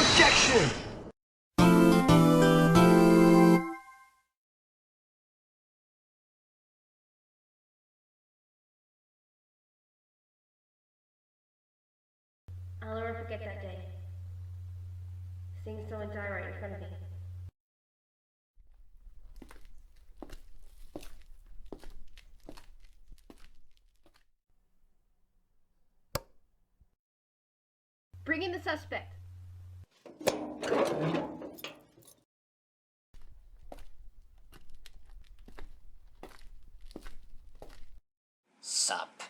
Objection! I'll never forget that day. Seeing someone die right in front of me. Bring in the suspect. Sup?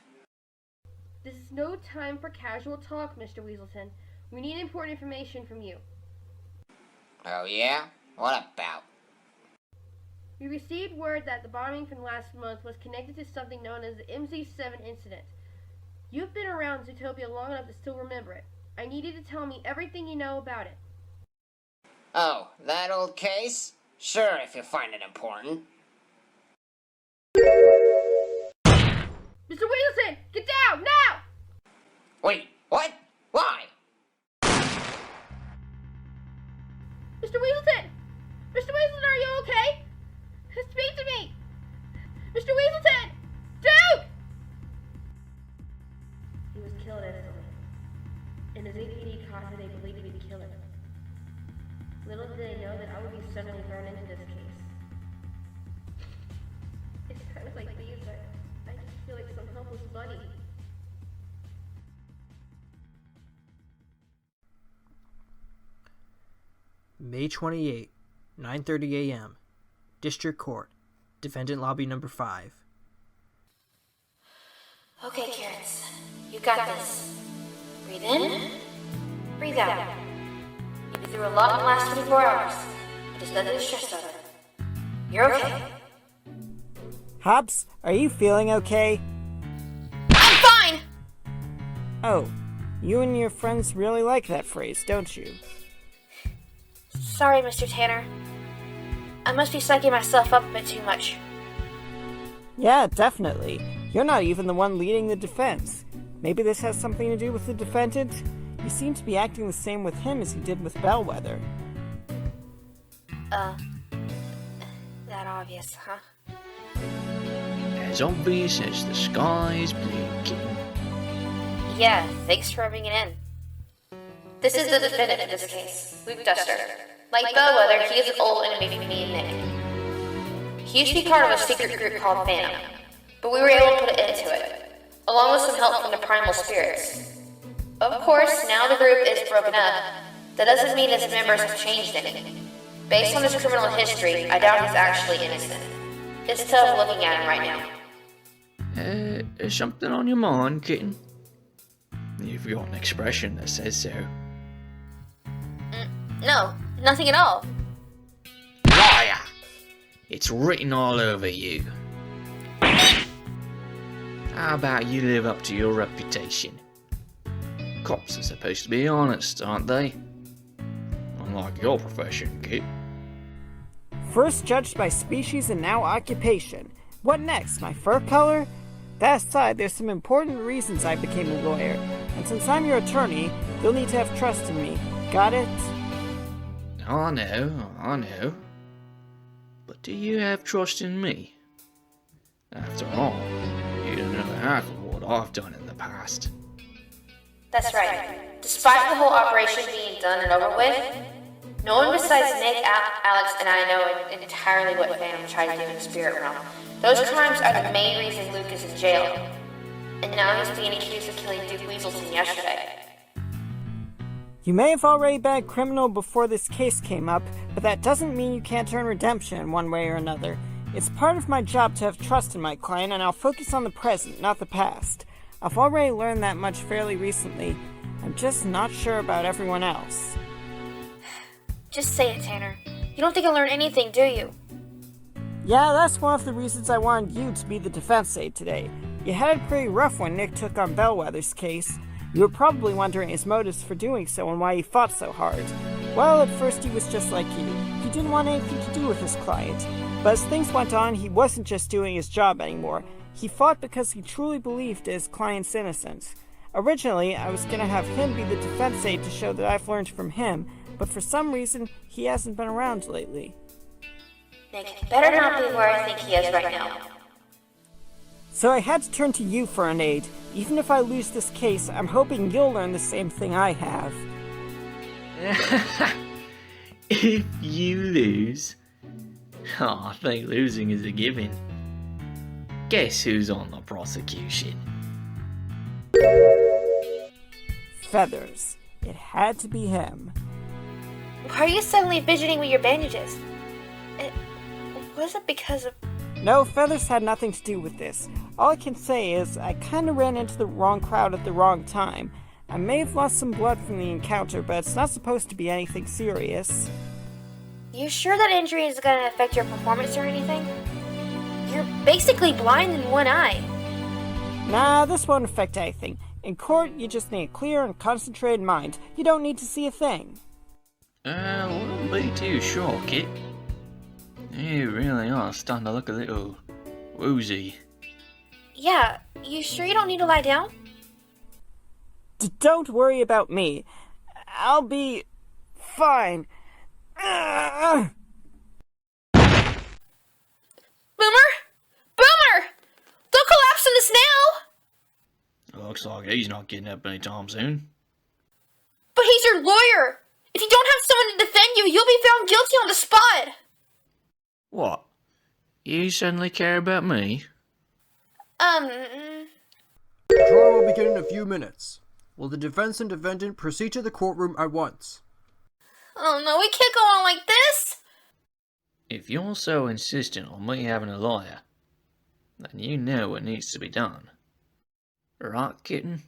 This is no time for casual talk, Mr. Weaselton. We need important information from you. Oh yeah? What about? We received word that the bombing from last month was connected to something known as the MZ7 incident. You've been around Zootopia long enough to still remember it. I need you to tell me everything you know about it. Oh, that old case? Sure, if you find it important. Mr. Weaselton, get down, now! Wait, what? Why? Mr. Weaselton! Mr. Weaselton, are you okay? Speak to me! Mr. Weaselton! Duke! He was killed instantly. And his APD cost they believed he'd be killing. Little did they know that I would be suddenly thrown into this case. It's times like these that I just feel like some helpless bunny. May 28, 9:30 a.m. District Court, Defendant Lobby Number 5. Okay, Karens, you got this. Breathe in, breathe out. You've been through a lot in the last 24 hours. Just nothing to stress over. You're okay. Hobbs, are you feeling okay? I'm fine! Oh, you and your friends really like that phrase, don't you? Sorry, Mr. Tanner. I must be psyching myself up a bit too much. Yeah, definitely. You're not even the one leading the defense. Maybe this has something to do with the defendant? You seem to be acting the same with him as you did with Bellwether. That obvious, huh? As obvious as the sky's blue, kitten. Yeah, thanks for rubbing it in. This is the defendant in this case, Luke Duster. Like Bellwether, he is an old enemy for me and Nick. He used to be part of a secret group called Phantom, but we were able to put an end to it, along with some help from the primal spirits. Of course, now the group is broken up. That doesn't mean its members have changed any. Based on his criminal history, I doubt he's actually innocent. It's tough looking at him right now. There's something on your mind, kitten? You've got an expression that says so. No, nothing at all. Liar! It's written all over you. How about you live up to your reputation? Cops are supposed to be honest, aren't they? Unlike your profession, kid. First judged by species and now occupation. What next, my fur color? That aside, there's some important reasons I became a lawyer, and since I'm your attorney, you'll need to have trust in me. Got it? I know. But do you have trust in me? After all, you don't know half of what I've done in the past. That's right. Despite the whole operation being done and over with, no one besides Nick, Alex, and I know entirely what Phantom tried to do in the spirit realm. Those crimes are the main reason Luke is in jail. And now he's being accused of killing Duke Weaselton yesterday. You may have already been a criminal before this case came up, but that doesn't mean you can't earn redemption in one way or another. It's part of my job to have trust in my client, and I'll focus on the present, not the past. I've already learned that much fairly recently. I'm just not sure about everyone else. Just say it, Tanner. You don't think I'll learn anything, do you? Yeah, that's one of the reasons I wanted you to be the defense aide today. You had it pretty rough when Nick took on Bellwether's case. You were probably wondering his motives for doing so and why he fought so hard. Well, at first he was just like you. He didn't want anything to do with his client. But as things went on, he wasn't just doing his job anymore. He fought because he truly believed in his client's innocence. Originally, I was going to have him be the defense aide to show that I've learned from him, but for some reason, he hasn't been around lately. Nick better not be where I think he is right now. So I had to turn to you for an aid. Even if I lose this case, I'm hoping you'll learn the same thing I have. If you lose? Oh, I think losing is a given. Guess who's on the prosecution? Feathers. It had to be him. Why are you suddenly fidgeting with your bandages? Was it because of... No, Feathers had nothing to do with this. All I can say is, I kinda ran into the wrong crowd at the wrong time. I may have lost some blood from the encounter, but it's not supposed to be anything serious. You sure that injury is gonna affect your performance or anything? You're basically blind in one eye. Nah, this won't affect anything. In court, you just need a clear and concentrated mind. You don't need to see a thing. Wouldn't be too sure, Kit. You really are starting to look a little woozy. Yeah, you sure you don't need to lie down? Don't worry about me. I'll be fine. Boomer? Boomer! Don't collapse in this now! Looks like he's not getting up anytime soon. But he's your lawyer! If you don't have someone to defend you, you'll be found guilty on the spot! What? You suddenly care about me? Trial will begin in a few minutes. Will the defense and defendant proceed to the courtroom at once? Oh no, we can't go on like this! If you're so insistent on me having a lawyer, then you know what needs to be done. Right, kitten?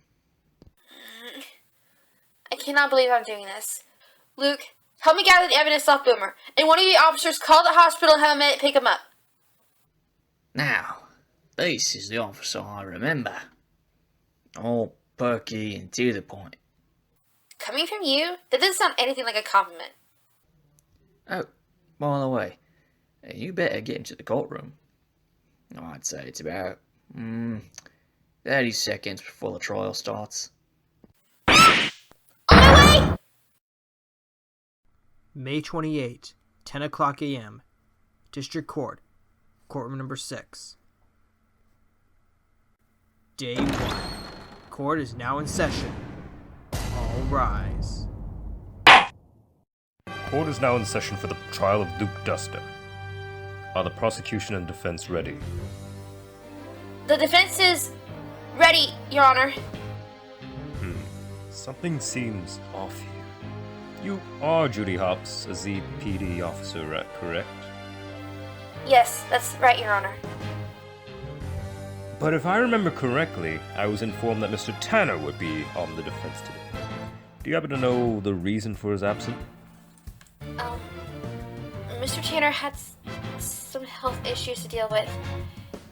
I cannot believe I'm doing this. Luke, help me gather the evidence off Boomer, and one of you officers call the hospital and have a medic pick him up. Now, this is the officer I remember. All perky and to the point. Coming from you, that doesn't sound anything like a compliment. Oh, by the way, you better get into the courtroom. I'd say it's about 30 seconds before the trial starts. On my way! May 28, 10 o'clock a.m. District Court, Courtroom number 6. Day 1. Court is now in session. All rise. Court is now in session for the trial of Luke Duster. Are the prosecution and defense ready? The defense is ready, Your Honor. Something seems off here. You are Judy Hopps, a ZPD officer, correct? Yes, that's right, Your Honor. But if I remember correctly, I was informed that Mr. Tanner would be on the defense today. Do you happen to know the reason for his absence? Mr. Tanner had some health issues to deal with,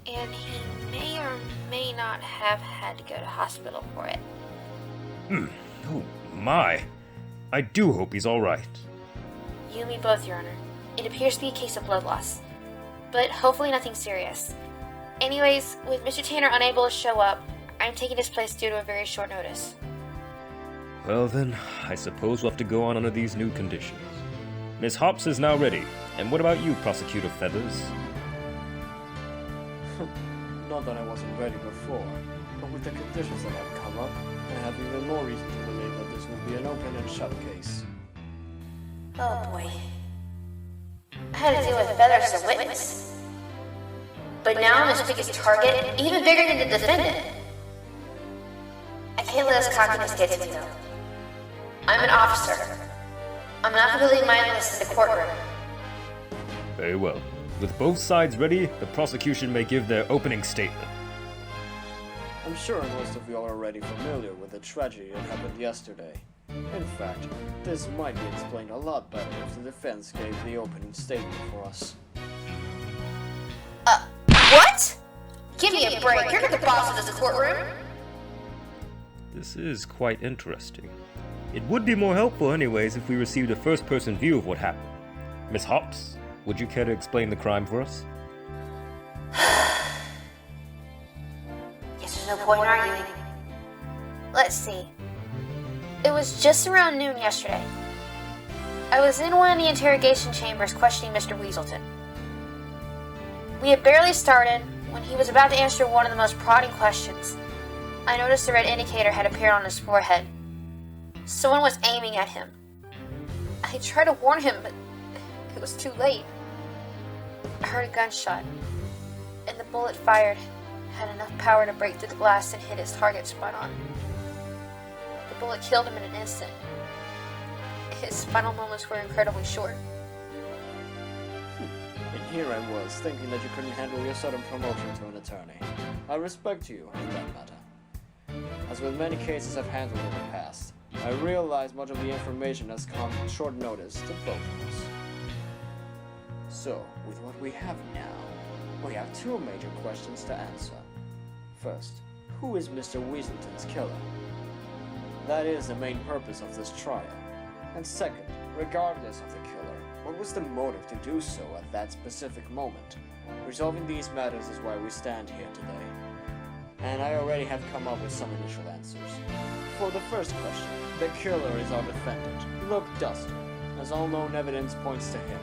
and he may or may not have had to go to hospital for it. Oh, my. I do hope he's alright. You and me both, Your Honor. It appears to be a case of blood loss, but hopefully nothing serious. Anyways, with Mr. Tanner unable to show up, I'm taking his place due to a very short notice. Well then, I suppose we'll have to go on under these new conditions. Miss Hopps is now ready. And what about you, Prosecutor Feathers? Not that I wasn't ready before, but with the conditions that have come up, I have even more reason to believe that this will be an open and shut case. Oh boy. I had to deal with Feathers as a witness. But now I'm his biggest target, even bigger than the defendant. I can't let his cockiness get to me though. I'm an officer. I'm not going to leave mindless in the courtroom. Very well. With both sides ready, the prosecution may give their opening statement. I'm sure most of you are already familiar with the tragedy that happened yesterday. In fact, this might be explained a lot better if the defense gave the opening statement for us. What? Give me a break. You're not the boss of this courtroom. This is quite interesting. It would be more helpful anyways if we received a first-person view of what happened. Miss Hopps, would you care to explain the crime for us? Guess there's no point in arguing. Let's see. It was just around noon yesterday. I was in one of the interrogation chambers questioning Mr. Weaselton. We had barely started when he was about to answer one of the most prodding questions. I noticed the red indicator had appeared on his forehead. Someone was aiming at him. I tried to warn him, but it was too late. I heard a gunshot, and the bullet fired had enough power to break through the glass and hit his target spot on. The bullet killed him in an instant. His final moments were incredibly short. And here I was, thinking that you couldn't handle your sudden promotion to an attorney. I respect you in that matter. As with many cases I've handled in the past, I realize much of the information has come at short notice to both of us. So, with what we have now, we have two major questions to answer. First, who is Mr. Weaselton's killer? That is the main purpose of this trial. And second, regardless of the killer, what was the motive to do so at that specific moment? Resolving these matters is why we stand here today. And I already have come up with some initial answers. For the first question, the killer is our defendant, Luke Duster, as all known evidence points to him.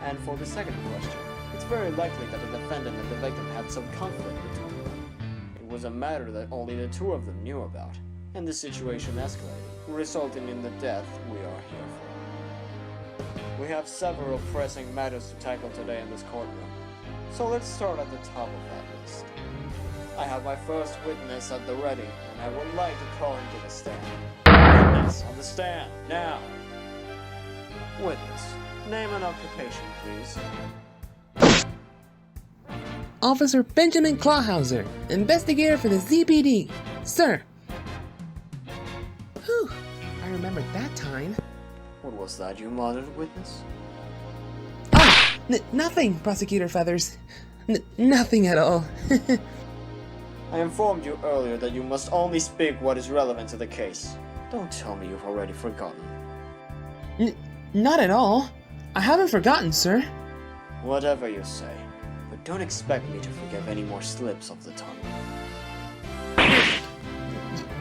And for the second question, it's very likely that the defendant and the victim had some conflict between them. It was a matter that only the two of them knew about, and the situation escalated, resulting in the death we are here for. We have several pressing matters to tackle today in this courtroom, so let's start at the top of that list. I have my first witness at the ready, and I would like to call him to the stand. Witness on the stand, now! Witness, name and occupation, please. Officer Benjamin Clawhauser, investigator for the ZPD. Sir. Whew, I remember that time. What was that, you modern witness? Ah, nothing, Prosecutor Feathers. Nothing at all. I informed you earlier that you must only speak what is relevant to the case. Don't tell me you've already forgotten. Not at all. I haven't forgotten, sir. Whatever you say, but don't expect me to forgive any more slips of the tongue.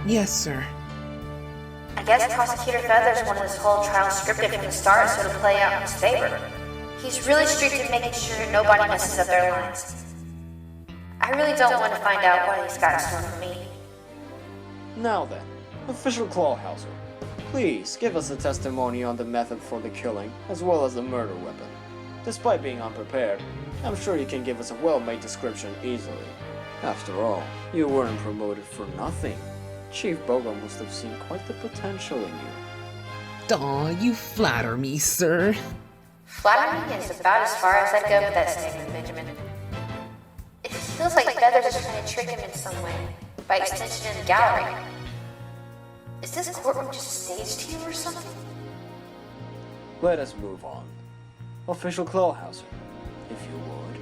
Yes, sir. I guess Prosecutor Feathers wanted this whole trial scripted from the start so it'll play out in his favor. He's really strict in making sure nobody messes up their lines. I really don't want to find out what he's got stolen from me. Now then, Official Clawhauser, please give us a testimony on the method for the killing, as well as the murder weapon. Despite being unprepared, I'm sure you can give us a well-made description easily. After all, you weren't promoted for nothing. Chief Bogo must have seen quite the potential in you. Aw, you flatter me, sir. Flattering is about as far as I'd go with that statement, Benjamin. It feels like Feathers is trying to trick him in some way, by extension in the gallery. Is this courtroom just a stage to you or something? Let us move on. Official Clawhauser, if you would.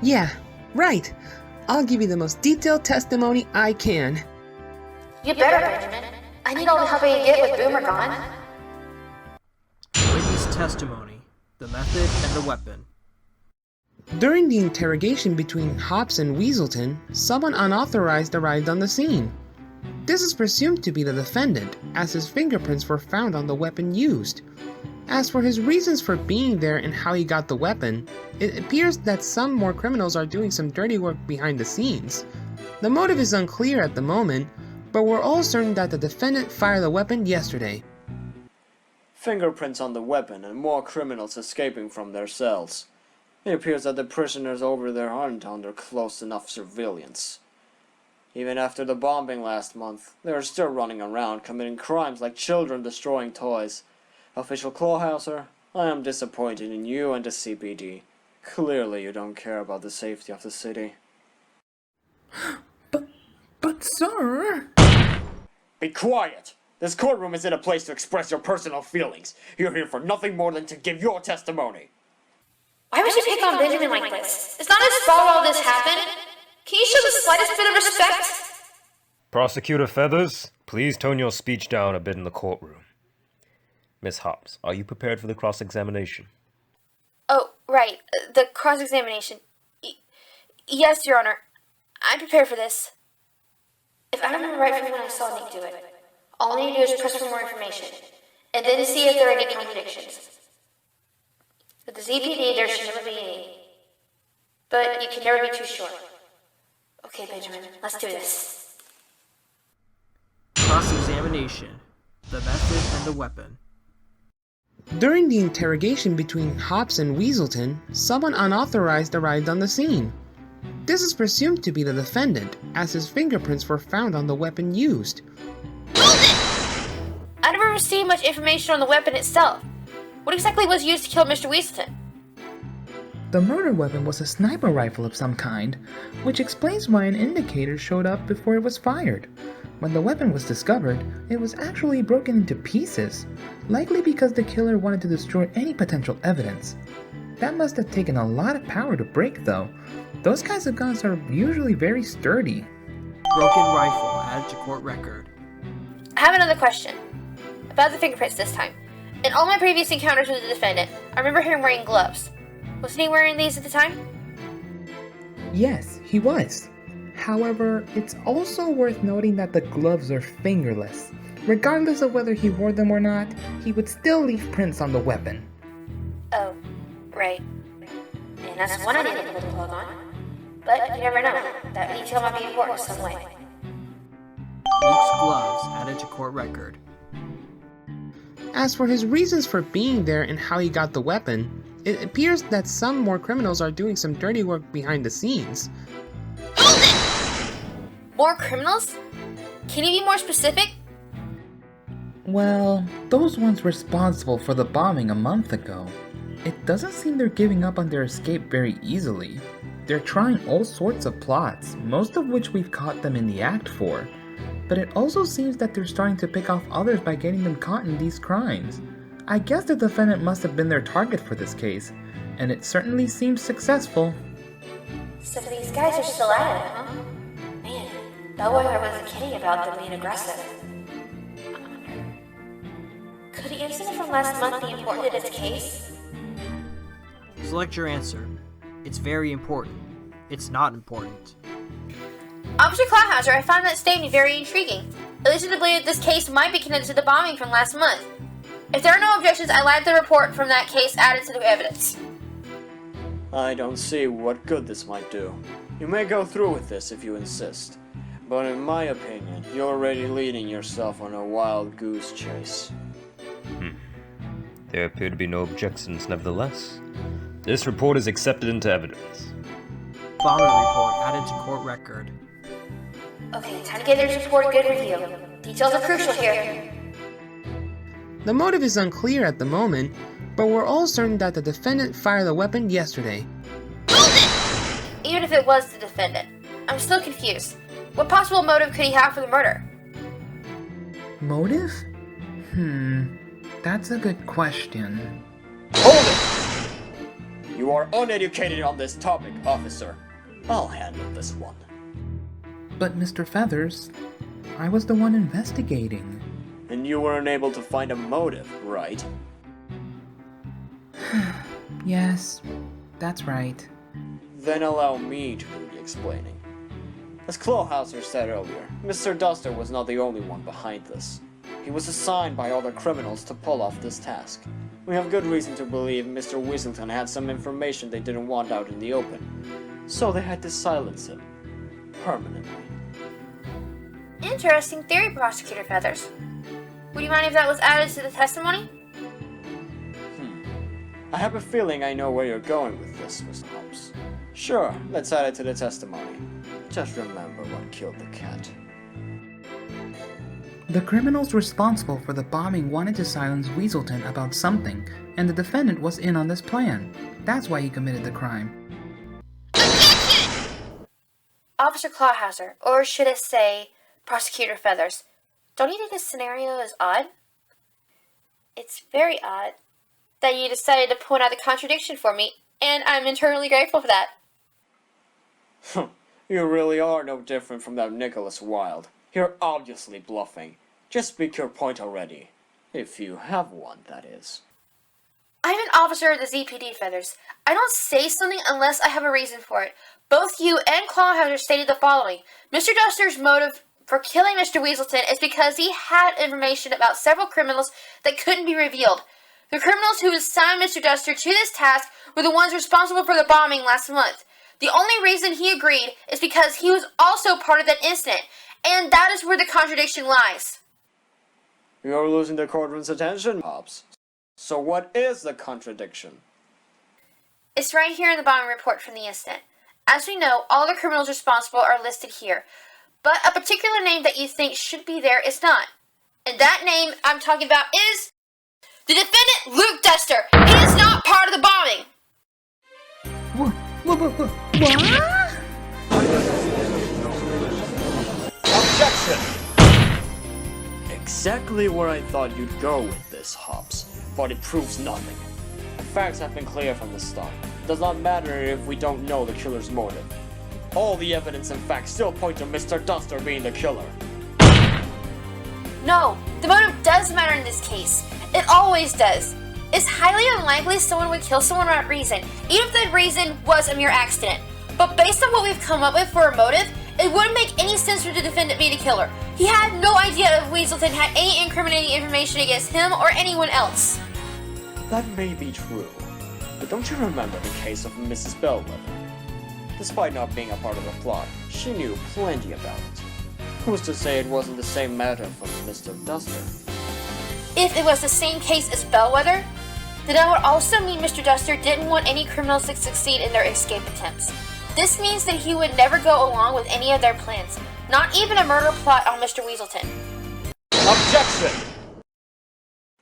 Yeah, right. I'll give you the most detailed testimony I can. You better, Benjamin. I need all the help I can get with Boomer gone. Witness testimony, the method, and the weapon. During the interrogation between Hops and Weaselton, someone unauthorized arrived on the scene. This is presumed to be the defendant, as his fingerprints were found on the weapon used. As for his reasons for being there and how he got the weapon, it appears that some more criminals are doing some dirty work behind the scenes. The motive is unclear at the moment, but we're all certain that the defendant fired the weapon yesterday. Fingerprints on the weapon and more criminals escaping from their cells. It appears that the prisoners over there aren't under close enough surveillance. Even after the bombing last month, they are still running around committing crimes like children destroying toys. Official Clawhauser, I am disappointed in you and the CPD. Clearly you don't care about the safety of the city. But sir... Be quiet! This courtroom isn't a place to express your personal feelings. You're here for nothing more than to give your testimony. Why would you pick on Benjamin like this? It's not his fault all this happened. Can you show the slightest bit of respect? Prosecutor Feathers, please tone your speech down a bit in the courtroom. Miss Hops, are you prepared for the cross-examination? Oh, right. The cross-examination. Yes, Your Honor. I'm prepared for this. If I remember right from when I saw Nick do it, all I need to do is press for more information. and then see if there are any contradictions. With the ZPD, there should never be any. But you can never be too sure. Okay, Benjamin, let's do this. Cross-examination. The method and the weapon. During the interrogation between Hops and Weaselton, someone unauthorized arrived on the scene. This is presumed to be the defendant, as his fingerprints were found on the weapon used. I never received much information on the weapon itself. What exactly was used to kill Mr. Weaselton? The murder weapon was a sniper rifle of some kind, which explains why an indicator showed up before it was fired. When the weapon was discovered, it was actually broken into pieces, likely because the killer wanted to destroy any potential evidence. That must have taken a lot of power to break, though. Those kinds of guns are usually very sturdy. Broken rifle added to court record. I have another question. About the fingerprints this time. In all my previous encounters with the defendant, I remember him wearing gloves. Wasn't he wearing these at the time? Yes, he was. However, it's also worth noting that the gloves are fingerless. Regardless of whether he wore them or not, he would still leave prints on the weapon. Oh, right. And that's one I didn't put a plug on. But you never know. That detail might be important in some way. Luke's gloves added to court record. As for his reasons for being there and how he got the weapon, it appears that some more criminals are doing some dirty work behind the scenes. More criminals? Can you be more specific? Well, those ones responsible for the bombing a month ago. It doesn't seem they're giving up on their escape very easily. They're trying all sorts of plots, most of which we've caught them in the act for. But it also seems that they're starting to pick off others by getting them caught in these crimes. I guess the defendant must have been their target for this case, and it certainly seems successful. So these guys are still at it, huh? Man, Bellwether wasn't kidding about them being aggressive. I wonder, could the incident from last month be important to this case? Select your answer. It's very important. It's not important. Officer Clawhauser, I found that statement very intriguing. It leads me to believe that this case might be connected to the bombing from last month. If there are no objections, I'd like the report from that case added to the evidence. I don't see what good this might do. You may go through with this if you insist, but in my opinion, you're already leading yourself on a wild goose chase. There appear to be no objections nevertheless. This report is accepted into evidence. Bombing report added to court record. Okay, time to give this report a good review. Details are crucial here. The motive is unclear at the moment, but we're all certain that the defendant fired the weapon yesterday. Even if it was the defendant, I'm still confused. What possible motive could he have for the murder? Motive? That's a good question. Hold it! You are uneducated on this topic, officer. I'll handle this one. But Mr. Feathers, I was the one investigating. And you were unable to find a motive, right? Yes, that's right. Then allow me to do the explaining. As Clawhauser said earlier, Mr. Duster was not the only one behind this. He was assigned by other criminals to pull off this task. We have good reason to believe Mr. Weaselton had some information they didn't want out in the open, so they had to silence him. Permanently. Interesting theory, Prosecutor Feathers. Would you mind if that was added to the testimony? I have a feeling I know where you're going with this, Mr. Holmes. Sure, let's add it to the testimony. Just remember what killed the cat. The criminals responsible for the bombing wanted to silence Weaselton about something, and the defendant was in on this plan. That's why he committed the crime. Officer Clawhauser, or should I say, Prosecutor Feathers, don't you think this scenario is odd? It's very odd that you decided to point out the contradiction for me, and I'm eternally grateful for that. You really are no different from that Nicholas Wilde. You're obviously bluffing. Just speak your point already. If you have one, that is. I'm an officer of the ZPD, Feathers. I don't say something unless I have a reason for it. Both you and Clawhauser stated the following. Mr. Duster's motive for killing Mr. Weaselton is because he had information about several criminals that couldn't be revealed. The criminals who assigned Mr. Duster to this task were the ones responsible for the bombing last month. The only reason he agreed is because he was also part of that incident, and that is where the contradiction lies. You're losing the courtroom's attention, Hobbs. So what is the contradiction? It's right here in the bombing report from the incident. As we know, all the criminals responsible are listed here, but a particular name that you think should be there is not. And that name I'm talking about is the defendant, Luke Duster. He is not part of the bombing. What? Objection! Exactly where I thought you'd go with this, Hobbs, but it proves nothing. The facts have been clear from the start. It does not matter if we don't know the killer's motive. All the evidence and facts still point to Mr. Duster being the killer. No, the motive does matter in this case. It always does. It's highly unlikely someone would kill someone without reason, even if that reason was a mere accident. But based on what we've come up with for a motive, it wouldn't make any sense for the defendant be the killer. He had no idea if Weaselton had any incriminating information against him or anyone else. That may be true, but don't you remember the case of Mrs. Bellwether? Despite not being a part of the plot, she knew plenty about it. Who's to say it wasn't the same matter for Mr. Duster? If it was the same case as Bellwether, then that would also mean Mr. Duster didn't want any criminals to succeed in their escape attempts. This means that he would never go along with any of their plans, not even a murder plot on Mr. Weaselton. Objection!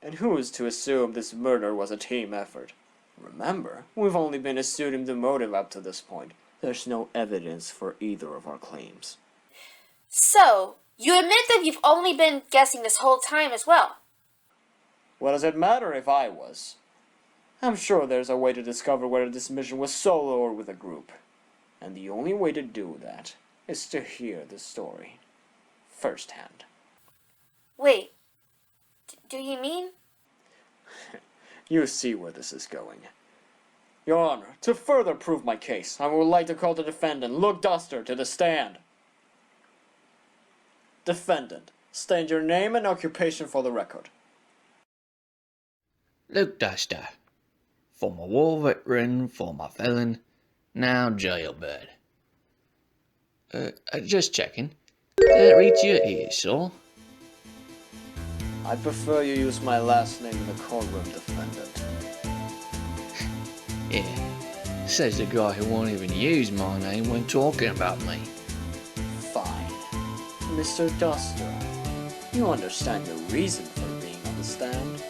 And who is to assume this murder was a team effort? Remember, we've only been assuming the motive up to this point. There's no evidence for either of our claims. So, you admit that you've only been guessing this whole time as well? What does it matter if I was? I'm sure there's a way to discover whether this mission was solo or with a group. And the only way to do that is to hear the story firsthand. Wait, do you mean? You see where this is going. Your Honor, to further prove my case, I would like to call the defendant, Luke Duster, to the stand. Defendant, state your name and occupation for the record. Luke Duster, former war veteran, former felon, now jailbird. Just checking. Did it reach your ears, Soar? I prefer you use my last name in the courtroom, defendant. Yeah, says the guy who won't even use my name when talking about me. Fine. Mr. Duster, you understand your reason for being on the stand?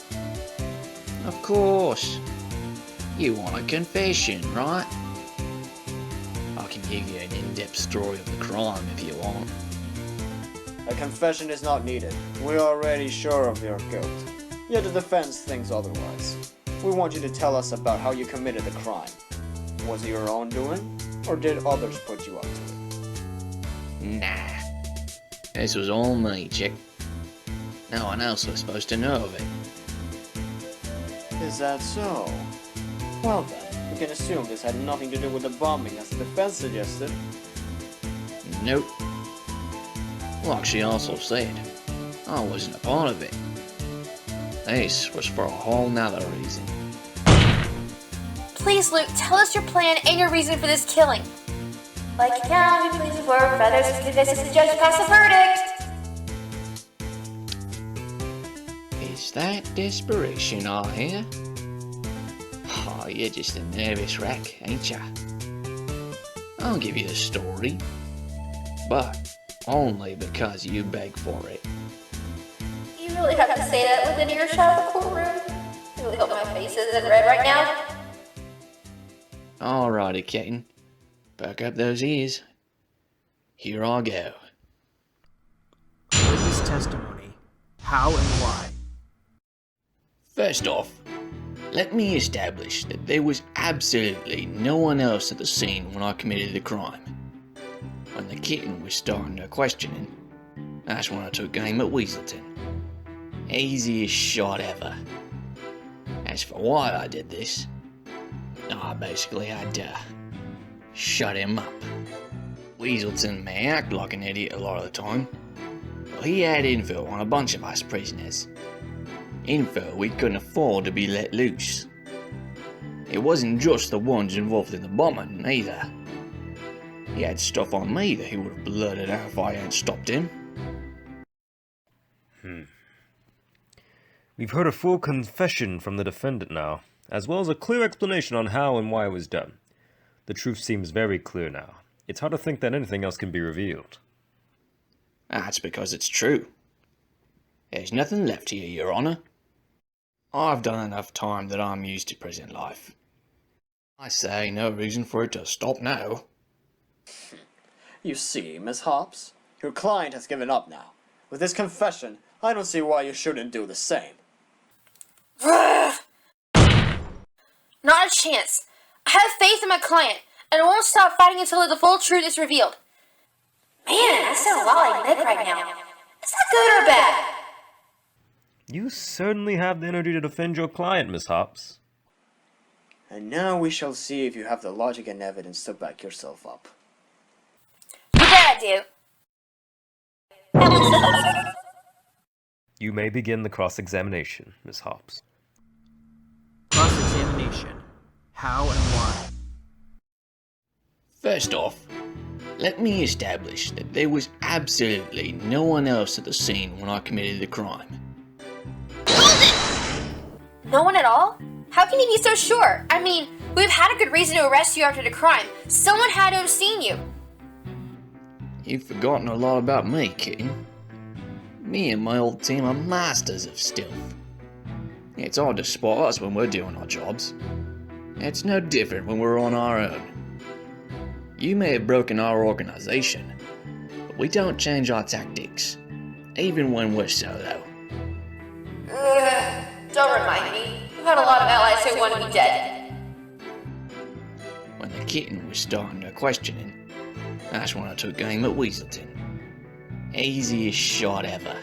Of course. You want a confession, right? I can give you an in-depth story of the crime if you want. A confession is not needed. We're already sure of your guilt. Yet the defense thinks otherwise. We want you to tell us about how you committed the crime. Was it your own doing, or did others put you up to it? Nah. This was all me, chick. No one else was supposed to know of it. Is that so? Well then, we can assume this had nothing to do with the bombing as the defense suggested. Nope. Like she also said, I wasn't a part of it. This was for a whole nother reason. Please, Luke, tell us your plan and your reason for this killing. Like you now, we please were feathers as convinced as the judge to pass a verdict. Is that desperation I hear? Oh, you're just a nervous wreck, ain't ya? I'll give you the story, but only because you beg for it. You really have to say that within earshot of the courtroom? I really hope my face isn't red right now. Alrighty, kitten. Perk up those ears. Here I go. Witness testimony. How and why? First off, let me establish that there was absolutely no one else at the scene when I committed the crime. When the kitten was starting her questioning, that's when I took aim at Weaselton. Easiest shot ever. As for why I did this, I basically had to shut him up. Weaselton may act like an idiot a lot of the time, Well, he had info on a bunch of us prisoners. Info we couldn't afford to be let loose. It wasn't just the ones involved in the bombing, either. He had stuff on me that he would have blurted out if I hadn't stopped him. We've heard a full confession from the defendant now, as well as a clear explanation on how and why it was done. The truth seems very clear now. It's hard to think that anything else can be revealed. That's because it's true. There's nothing left here, Your Honor. I've done enough time that I'm used to prison life. I say no reason for it to stop now. You see, Miss Hobbs, your client has given up now. With his confession, I don't see why you shouldn't do the same. Not a chance. I have faith in my client, and I won't stop fighting until the full truth is revealed. Man, I sound a lot like Meg right now. Is that good or bad? You certainly have the energy to defend your client, Miss Hobbs. And now we shall see if you have the logic and evidence to back yourself up. You bet I do. You may begin the cross-examination, Miss Hobbs. Cross-examination. How and why? First off, let me establish that there was absolutely no one else at the scene when I committed the crime. No one at all? How can you be so sure? I mean, we've had a good reason to arrest you after the crime. Someone had to have seen you. You've forgotten a lot about me, kitten. Me and my old team are masters of stealth. It's hard to spot us when we're doing our jobs. It's no different when we're on our own. You may have broken our organization, but we don't change our tactics, even when we're solo. Don't remind me. You've had a lot of allies who want to be dead. When the kitten was starting her questioning, that's when I took aim at Weaselton. Easiest shot ever.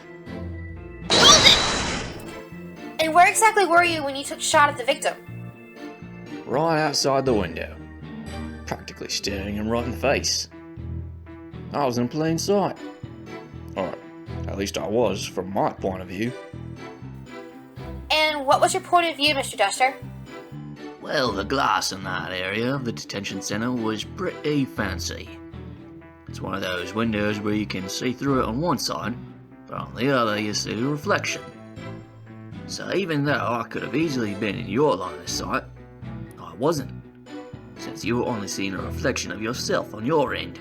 And where exactly were you when you took a shot at the victim? Right outside the window. Practically staring him right in the face. I was in plain sight. Or, at least I was, from my point of view. And what was your point of view, Mr. Duster? Well, the glass in that area of the detention center was pretty fancy. It's one of those windows where you can see through it on one side, but on the other you see the reflection. So even though I could have easily been in your line of sight, I wasn't, since you were only seeing a reflection of yourself on your end.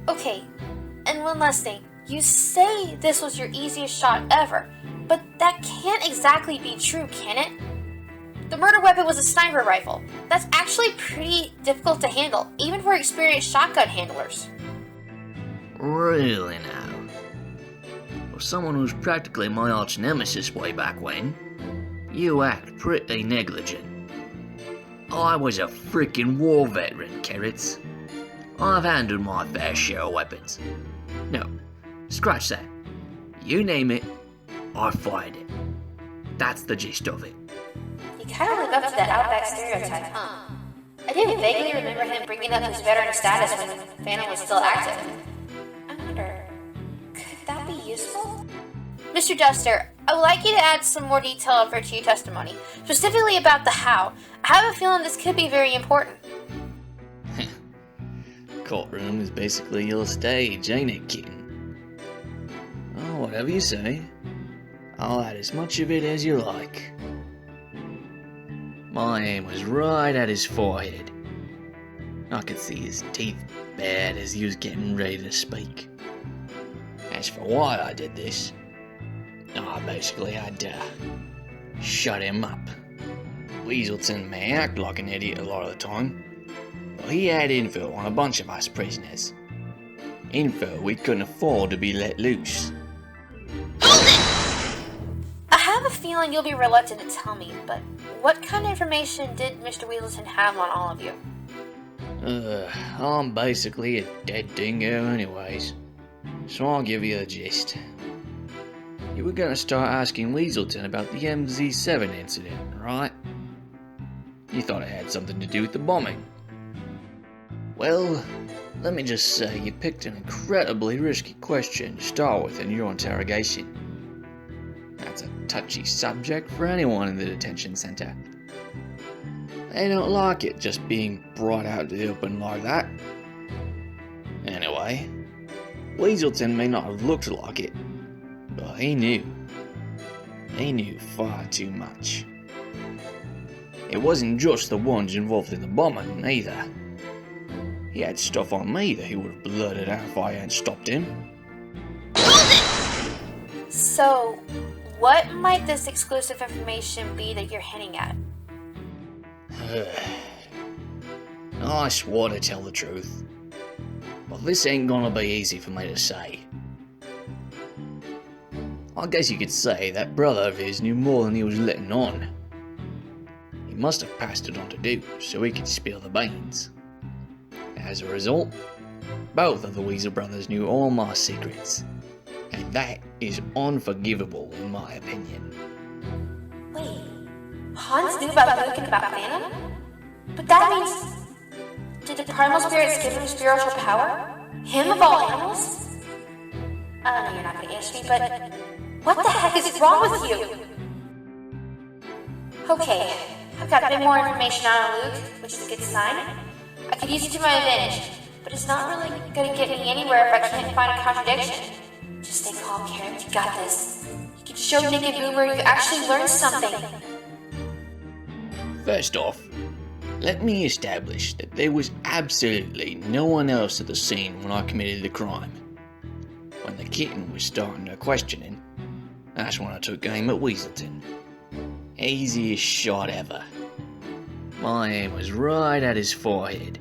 Okay, and one last thing. You say this was your easiest shot ever, but that can't exactly be true, can it? The murder weapon was a sniper rifle. That's actually pretty difficult to handle, even for experienced shotgun handlers. Really now? For someone who's practically my arch nemesis way back when, you act pretty negligent. I was a freaking war veteran, Carrots. I've handled my fair share of weapons. No, scratch that. You name it, I fired it. That's the gist of it. You kind of live up to that Outback stereotype, huh? I did vaguely remember him bringing up his veteran status when Phantom was still active. I wonder, could that be useful? Mr. Duster, I would like you to add some more detail to your testimony, specifically about the how. I have a feeling this could be very important. Courtroom is basically your stage, ain't it, kitten? Oh, whatever you say. I'll add as much of it as you like. My aim was right at his forehead. I could see his teeth bared as he was getting ready to speak. As for why I did this, I basically had to shut him up. Weaselton may act like an idiot a lot of the time, but he had info on a bunch of us prisoners. Info we couldn't afford to be let loose. I have a feeling you'll be reluctant to tell me, but what kind of information did Mr. Weaselton have on all of you? I'm basically a dead dingo anyways, so I'll give you the gist. You were gonna start asking Weaselton about the MZ7 incident, right? You thought it had something to do with the bombing. Well, let me just say you picked an incredibly risky question to start with in your interrogation. That's a touchy subject for anyone in the detention center. They don't like it just being brought out to the open like that. Anyway, Weaselton may not have looked like it, but he knew. He knew far too much. It wasn't just the ones involved in the bombing, either. He had stuff on me that he would have blurted out if I hadn't stopped him. So, what might this exclusive information be that you're hinting at? I swore to tell the truth. But this ain't gonna be easy for me to say. I guess you could say that brother of his knew more than he was letting on. He must have passed it on to Duke so he could spill the beans. As a result, both of the Weaser brothers knew all my secrets. And that is unforgivable in my opinion. Wait, Hans knew about Luke and about Phantom? But that means... Did the primal spirits give him spiritual power? Him of all animals? I know you're not going to answer me, but... What the heck is wrong with you? Okay, I've got a bit more information on Luke, which is a good sign. I could use it to my advantage, but it's not really going to get me anywhere if I can't find a contradiction. Just stay calm, Karen. You got this. You can show Nick and Boomer you actually learned something. First off, let me establish that there was absolutely no one else at the scene when I committed the crime. When the kitten was starting her questioning, that's when I took aim at Weaselton. Easiest shot ever. My aim was right at his forehead.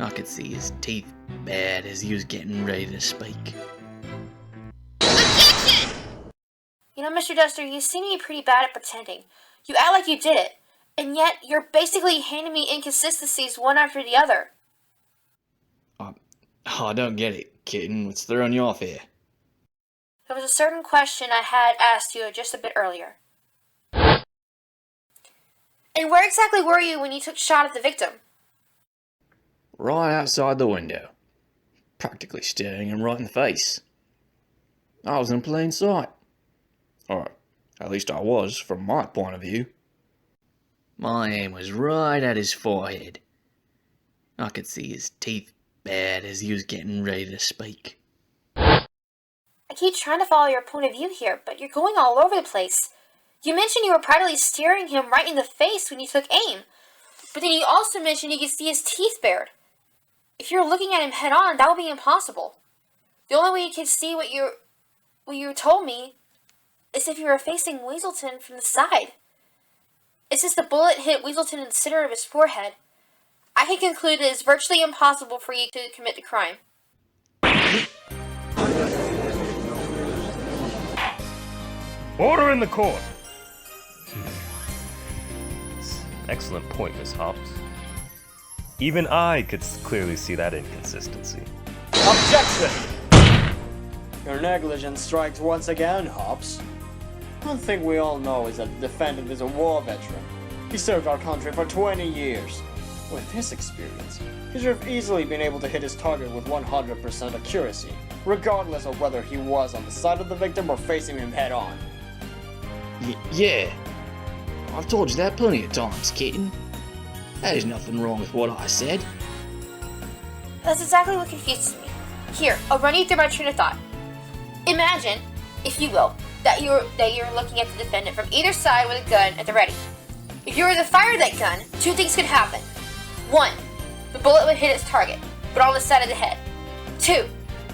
I could see his teeth bad as he was getting ready to speak. Objection! You know, Mr. Duster, you seem to be pretty bad at pretending. You act like you did it, and yet you're basically handing me inconsistencies one after the other. I don't get it, kitten. What's throwing you off here? There was a certain question I had asked you just a bit earlier. And where exactly were you when you took a shot at the victim? Right outside the window. Practically staring him right in the face. I was in plain sight. Or, at least I was, from my point of view. My aim was right at his forehead. I could see his teeth bad as he was getting ready to speak. I keep trying to follow your point of view here, but you're going all over the place. You mentioned you were proudly staring him right in the face when you took aim, but then you also mentioned you could see his teeth bared. If you were looking at him head on, that would be impossible. The only way you could see what you told me is if you were facing Weaselton from the side. And since the bullet hit Weaselton in the center of his forehead, I can conclude it is virtually impossible for you to commit the crime. Order in the court! Excellent point, Miss Hobbs. Even I could clearly see that inconsistency. Objection! Your negligence strikes once again, Hobbs. One thing we all know is that the defendant is a war veteran. He served our country for 20 years. With his experience, he should have easily been able to hit his target with 100% accuracy, regardless of whether he was on the side of the victim or facing him head on. Yeah. I've told you that plenty of times, kitten. There's nothing wrong with what I said. That's exactly what confuses me. Here, I'll run you through my train of thought. Imagine, if you will, that you're looking at the defendant from either side with a gun at the ready. If you were to fire that gun, two things could happen. 1, the bullet would hit its target, but on the side of the head. 2,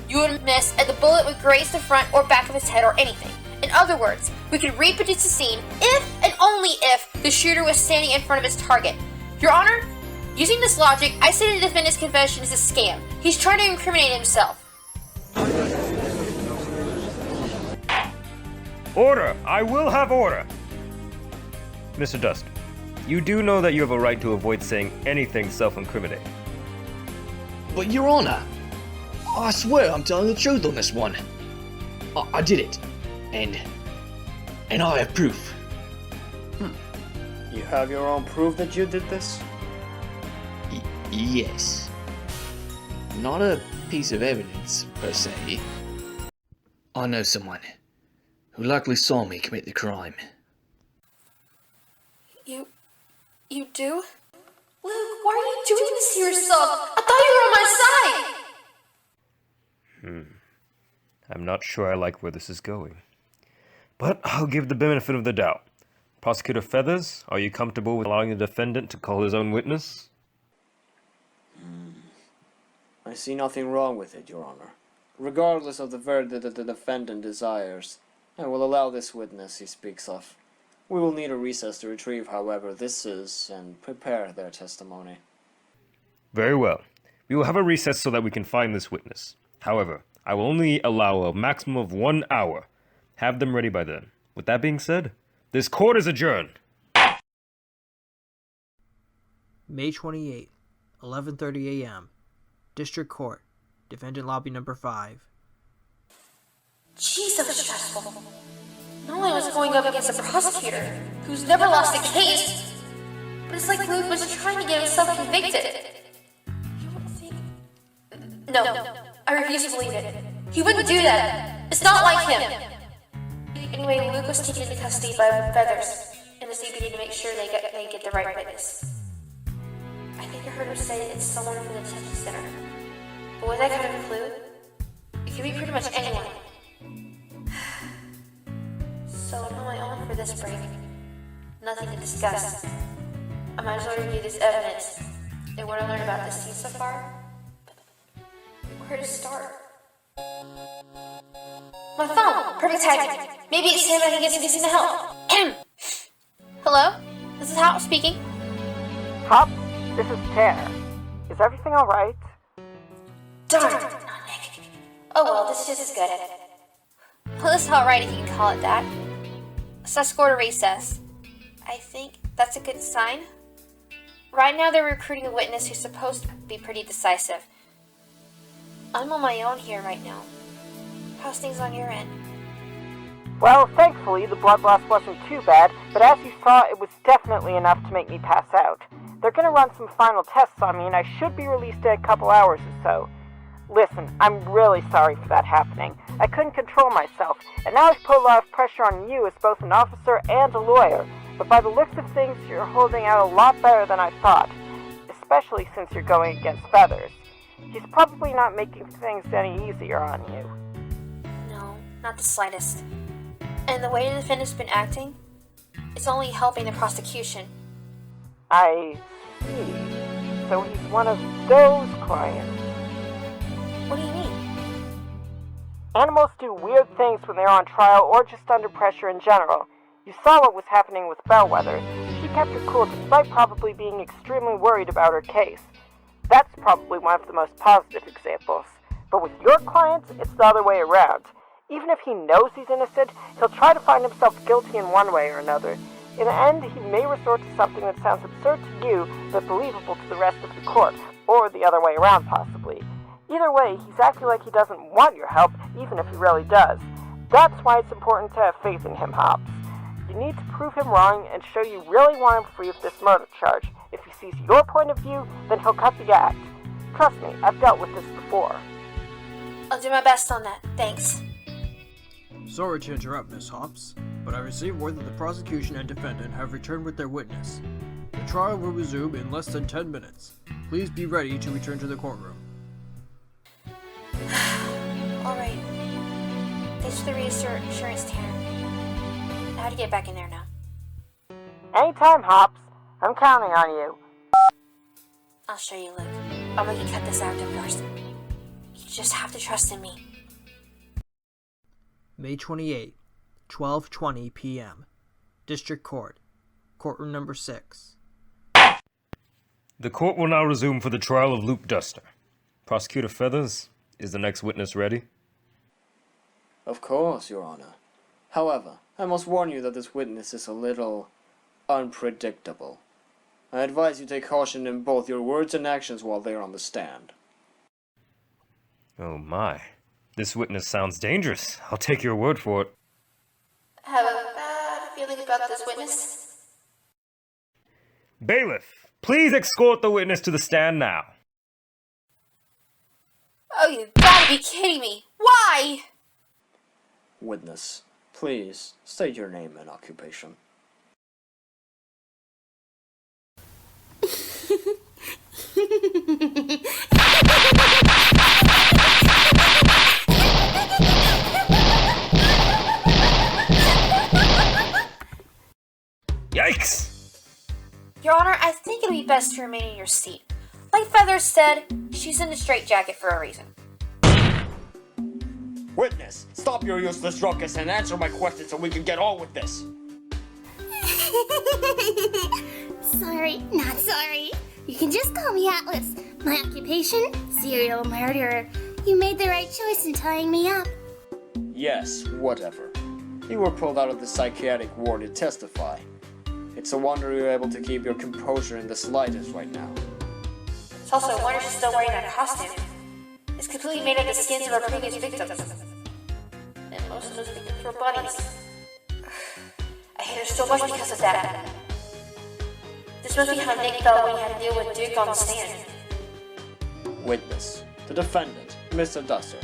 you would miss and the bullet would graze the front or back of his head or anything. In other words, we could reproduce the scene if and only if the shooter was standing in front of his target. Your Honor, using this logic, I say the defendant's confession is a scam. He's trying to incriminate himself. Order! I will have order! Mr. Duster, you do know that you have a right to avoid saying anything self-incriminating. But Your Honor, I swear I'm telling the truth on this one. I did it. And I have proof. You have your own proof that you did this? Yes. not a piece of evidence, per se. I know someone who likely saw me commit the crime. You do? Luke, why are you doing this to yourself? I thought you were on my side! I'm not sure I like where this is going. But I'll give the benefit of the doubt. Prosecutor Feathers, are you comfortable with allowing the defendant to call his own witness? I see nothing wrong with it, Your Honor. Regardless of the verdict that the defendant desires, I will allow this witness he speaks of. We will need a recess to retrieve, however, this is, and prepare their testimony. Very well. We will have a recess so that we can find this witness. However, I will only allow a maximum of 1 hour. Have them ready by then. With that being said, this court is adjourned. May 28, 11:30 a.m. District Court, Defendant Lobby Number 5. Jeez, that was stressful. Not only was going up against a prosecutor who's never lost a case, but it's like Luke was trying to get himself convicted. You don't think... No, I refuse to believe it. He wouldn't do that. It's not like him. Anyway, Luke was taken into custody by Feathers and the CPD to make sure they get the right witness. I think I heard her say it's someone from the detention center. But with that kind of clue, it could be pretty much anyone. So I'm on my own for this break. Nothing to discuss. I might as well review this evidence and what I learned about this scene so far. Where to start? My phone! Perfect timing. Maybe it's him and I can get some decent help. Hello? This is Hop speaking. Hop, this is Tanner. Is everything alright? Darn! Not Nick. Oh well, this is just as good. Well, this is alright if you can call it that. So I scored a recess. I think that's a good sign. Right now they're recruiting a witness who's supposed to be pretty decisive. I'm on my own here right now. How's things on your end? Well, thankfully, the blood loss wasn't too bad, but as you saw, it was definitely enough to make me pass out. They're gonna run some final tests on me, and I should be released in a couple hours or so. Listen, I'm really sorry for that happening. I couldn't control myself, and now I've put a lot of pressure on you as both an officer and a lawyer, but by the looks of things, you're holding out a lot better than I thought, especially since you're going against Feathers. He's probably not making things any easier on you. No, not the slightest. And the way the defendant's been acting, it's only helping the prosecution. I see. So he's one of those clients. What do you mean? Animals do weird things when they're on trial or just under pressure in general. You saw what was happening with Bellwether. She kept her cool despite probably being extremely worried about her case. That's probably one of the most positive examples. But with your clients, it's the other way around. Even if he knows he's innocent, he'll try to find himself guilty in one way or another. In the end, he may resort to something that sounds absurd to you, but believable to the rest of the court, or the other way around possibly. Either way, he's acting like he doesn't want your help, even if he really does. That's why it's important to have faith in him, Hobbs. You need to prove him wrong and show you really want him free of this murder charge. If he sees your point of view, then he'll cut the act. Trust me, I've dealt with this before. I'll do my best on that, thanks. Sorry to interrupt, Miss Hobbs, but I received word that the prosecution and defendant have returned with their witness. The trial will resume in less than 10 minutes. Please be ready to return to the courtroom. Alright. Thanks for the reassurance, Tanner. How to get back in there now? Anytime, Hobbs. I'm counting on you. I'll show you, Luke. I'll make you cut this act of yours. You just have to trust in me. May 28, 12:20 p.m. District Court, Courtroom Number 6. The court will now resume for the trial of Luke Duster. Prosecutor Feathers, is the next witness ready? Of course, Your Honor. However, I must warn you that this witness is a little unpredictable. I advise you take caution in both your words and actions while they are on the stand. Oh my. This witness sounds dangerous. I'll take your word for it. I have a bad feeling about this witness. Bailiff, please escort the witness to the stand now. Oh, you gotta be kidding me. Why? Witness, please state your name and occupation. Yikes! Your Honor, I think it'll be best to remain in your seat. Like Feathers said, she's in a straitjacket for a reason. Witness, stop your useless ruckus and answer my question so we can get on with this. Sorry, not sorry. You can just call me Atlas. My occupation? Serial murderer. You made the right choice in tying me up. Yes, whatever. You were pulled out of the psychiatric ward to testify. It's a wonder you're able to keep your composure in the slightest right now. It's also a wonder she's still wearing that costume. It's completely made of the skins of our previous victims. And most of those victims were bunnies. I hate her so much because of that. This must be how Nick felt when he had to deal with Duke on the stand. Witness, the defendant, Mr. Duster,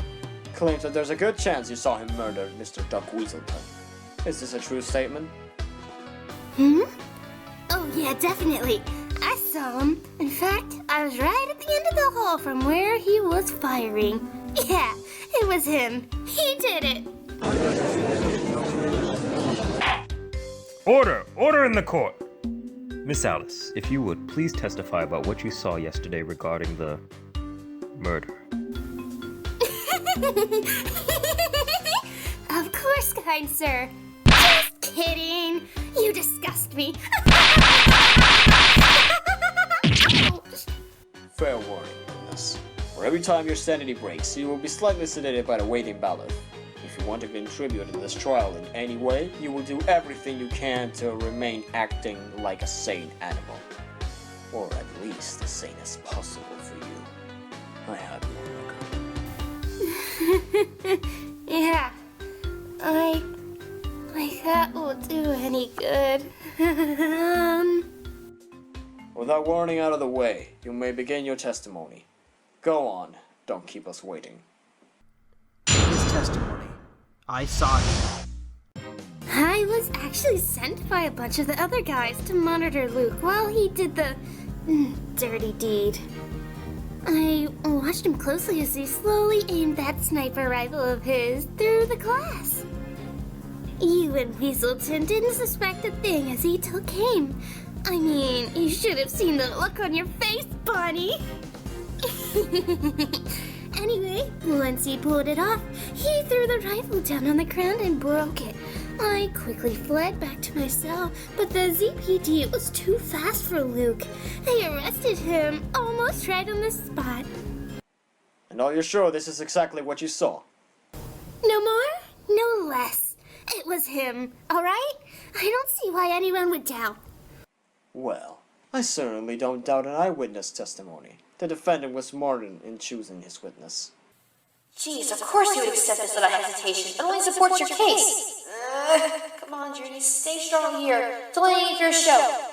claims that there's a good chance you saw him murder Mr. Duck Weaselton. Is this a true statement? Oh yeah, definitely. I saw him. In fact, I was right at the end of the hall from where he was firing. Yeah, it was him. He did it. Order! Order in the court! Miss Alice, if you would, please testify about what you saw yesterday regarding the murder. Of course, kind sir. Just kidding. You disgust me. Fair warning, Witness. For every time your sanity breaks, you will be slightly sedated by the waiting ballot. If you want to contribute in this trial in any way, you will do everything you can to remain acting like a sane animal. Or at least as sane as possible for you. I have your record. Yeah. Like that won't do any good. With that warning out of the way, you may begin your testimony. Go on, don't keep us waiting. His testimony. I saw him. I was actually sent by a bunch of the other guys to monitor Luke while he did the dirty deed. I watched him closely as he slowly aimed that sniper rifle of his through the glass. You and Weaselton didn't suspect a thing as he took aim. I mean, you should have seen the look on your face, Bonnie. Anyway, once he pulled it off, he threw the rifle down on the ground and broke it. I quickly fled back to my cell, but the ZPD was too fast for Luke. They arrested him almost right on the spot. And are you sure this is exactly what you saw? No more, no less. It was him, alright? I don't see why anyone would doubt. Well, I certainly don't doubt an eyewitness testimony. The defendant was more in choosing his witness. Jeez, of course you would accept this without hesitation. It only supports your case. Come on, Judy, stay strong here. Delaying your show.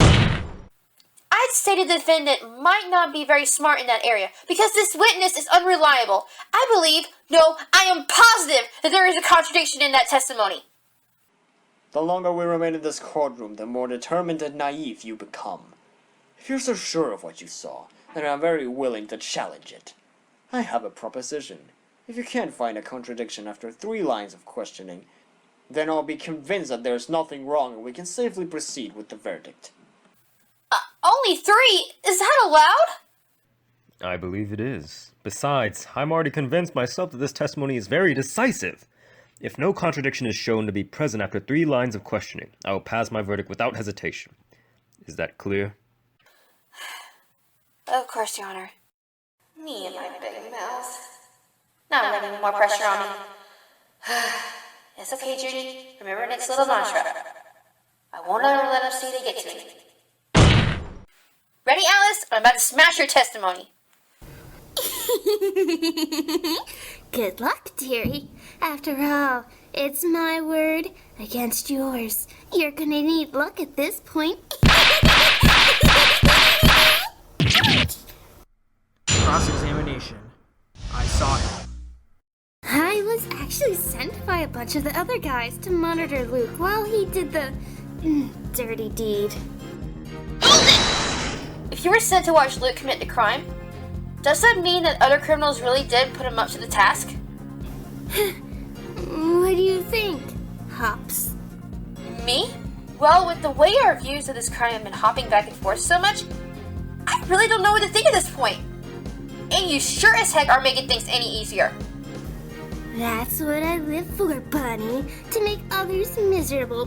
I'd stated the defendant might not be very smart in that area because this witness is unreliable. I believe, no, I am positive that there is a contradiction in that testimony. The longer we remain in this courtroom, the more determined and naive you become. If you're so sure of what you saw, then I'm very willing to challenge it. I have a proposition. If you can't find a contradiction after 3 lines of questioning, then I'll be convinced that there's nothing wrong and we can safely proceed with the verdict. Only 3? Is that allowed? I believe it is. Besides, I'm already convinced myself that this testimony is very decisive. If no contradiction is shown to be present after 3 lines of questioning, I will pass my verdict without hesitation. Is that clear? Of course, Your Honor. Me and my big mouth. Not letting more pressure on me. It's okay, Judy. Remember Nick's little mantra. I won't ever let him see they get to me. Ready, Alice? I'm about to smash your testimony. Good luck, dearie. After all, it's my word against yours. You're gonna need luck at this point. Cross-examination. I saw him. I was actually sent by a bunch of the other guys to monitor Luke while he did the dirty deed. If you were sent to watch Luke commit the crime, does that mean that other criminals really did put him up to the task? What do you think, Hops? Me? Well, with the way our views of this crime have been hopping back and forth so much, I really don't know what to think at this point. And you sure as heck aren't making things any easier. That's what I live for, Bunny. To make others miserable.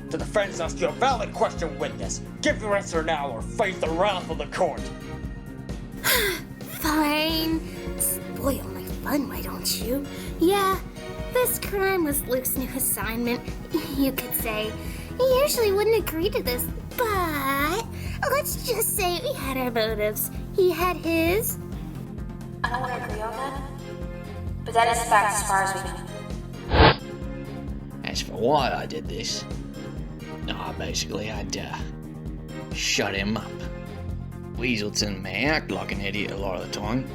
The defense asks you a valid question, witness. Give your answer now or face the wrath of the court. Fine. Spoil my fun, why don't you? Yeah, this crime was Luke's new assignment, you could say. He usually wouldn't agree to this, but let's just say we had our motives. He had his. I don't want to agree on that, but that is a fact as far as we know. As for why I did this, basically I'd shut him up. Weaselton may act like an idiot a lot of the time,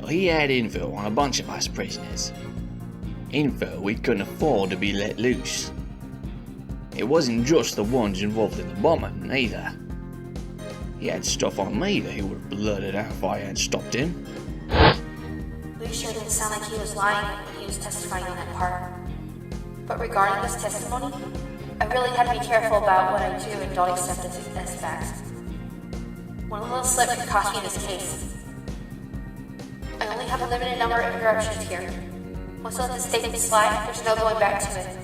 but he had info on a bunch of us prisoners. Info we couldn't afford to be let loose. It wasn't just the ones involved in the bombing, either. He had stuff on me that he would have blurted out if I hadn't stopped him. Luke sure didn't sound like he was lying when he was testifying on that part. But regarding this testimony, I really had to be careful about what I do and don't accept it as facts. One little slip could cost me in this case. I only have a limited number of interruptions here. Once I let this statement slide, there's no going back to it.